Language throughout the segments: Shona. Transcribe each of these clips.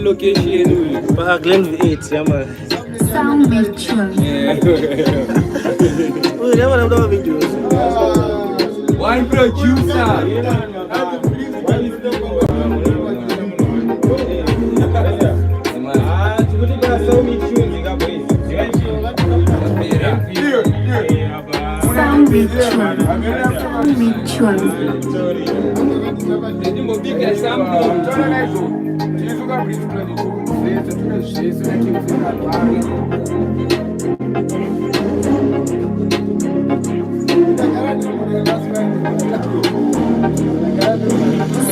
Location Park Glen 8, yeah man. Sound Mitchell. Oh, they want to do videos. One producer. Sound Mitchell.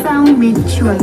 Sound Mitchell.